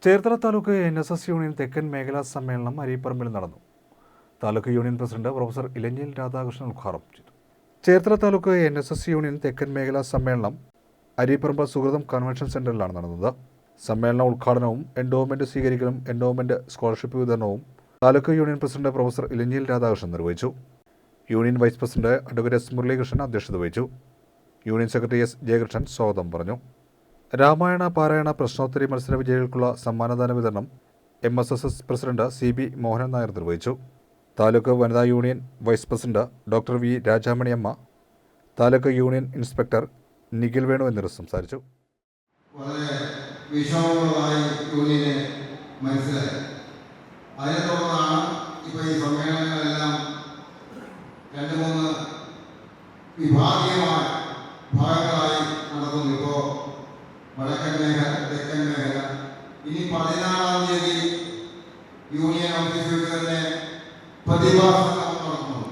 Cherthala taluk NSS union തെക്കൻ മേഖലാ സമ്മേളനം അരീപ്പറമ്പിൽ നടന്നു. Taluk union president professor Elanjil Radhakrishnan ഉദ്ഘാടനം ചെയ്തു. ചേർത്തല താലൂക്ക് NSS യൂണിയൻ തെക്കൻ മേഖലാ സമ്മേളനം അരീപ്പറമ്പ് സുഹൃതം കൺവെൻഷൻ സെന്ററിലാണ് നടന്നത്. സമ്മേളന ഉദ്ഘാടനവും എൻഡോവ്മെന്റ് സ്വീകരിക്കലും എൻഡോവ്മെന്റ് സ്കോളർഷിപ്പ് വിതരണവും taluk union president professor Elanjil Radhakrishnan നിർവഹിച്ചു. Union vice president advocate S. Muralikrishnan അധ്യക്ഷത വഹിച്ചു. Union secretary S. ജയകൃഷ്ണൻ സ്വാഗതം പറഞ്ഞു. രാമായണ പാരായണ പ്രശ്നോത്തരി മത്സര വിജയികൾക്കുള്ള സമ്മാനദാന വിതരണം MSSS president CB Mohanan Nair നിർവഹിച്ചു. താലൂക്ക് വനിതാ union vice president doctor V. Rajamaniamma, taluk union inspector Nikhil Venu എന്നിവർ സംസാരിച്ചു. വളരെ വിഷമങ്ങളായി യൂണിയനെ മനസ്സിലായി. അതിനെ തുടർന്നാണ് ഇപ്പോൾ ഈ സമ്മേളനങ്ങളെല്ലാം 2-3 വിഭാഗീയമായ ഭാഗങ്ങളായി നടക്കുന്നു. ഇപ്പോൾ വടക്കൻ മേഖല, തെക്കൻ മേഖല. ഇനി 14-ാം തീയതി യൂണിയൻ ഓഫീസിൽ തന്നെ പ്രതിഭാസങ്ങൾ നടക്കുന്നു.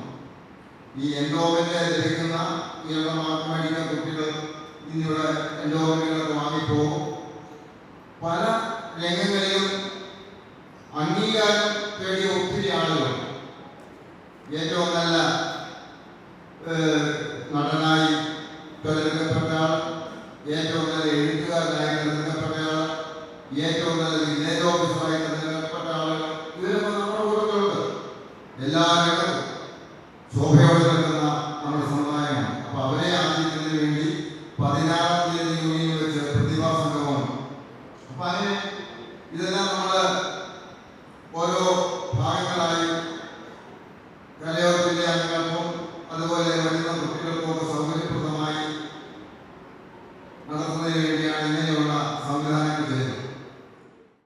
ഈ എൻഡോവ്മെന്റ് ലഭിക്കുന്ന ഉയർന്ന മാർക്ക് മേടിക്കുന്ന കുട്ടികൾ ഇന്നിവിടെ എൻഡോവ്മെന്റുകളൊക്കെ വാങ്ങിപ്പോകും. പല രംഗങ്ങളിലും അംഗീകാരം തേടിയ ഒത്തിരി ആളുകൾ ഏറ്റവും നല്ല നടനായി തിരഞ്ഞെടുക്കപ്പെട്ട ആൾ, ഏറ്റവും നല്ല എഴുത്തുകാരനായി തിരഞ്ഞെടുക്കപ്പെട്ട ആൾ, ഏറ്റവും നല്ല വില്ലേജ് ഓഫീസറായി തിരഞ്ഞെടുക്കപ്പെട്ട ആളുകൾ, ഇവരൊക്കെ നമ്മുടെ കൂട്ടത്തിലുണ്ട്. എല്ലാ രംഗത്തും ശോഭയോടെ നിൽക്കുന്ന നമ്മുടെ സമുദായമാണ്. അപ്പോൾ അവരെ ആദരിക്കുന്നതിന് വേണ്ടി 14-ാം തീയതി യൂണിയനിൽ വെച്ച് പ്രതിഭാ സംഗമമാണ്. അപ്പം അങ്ങനെ ഇതെല്ലാം നമ്മൾ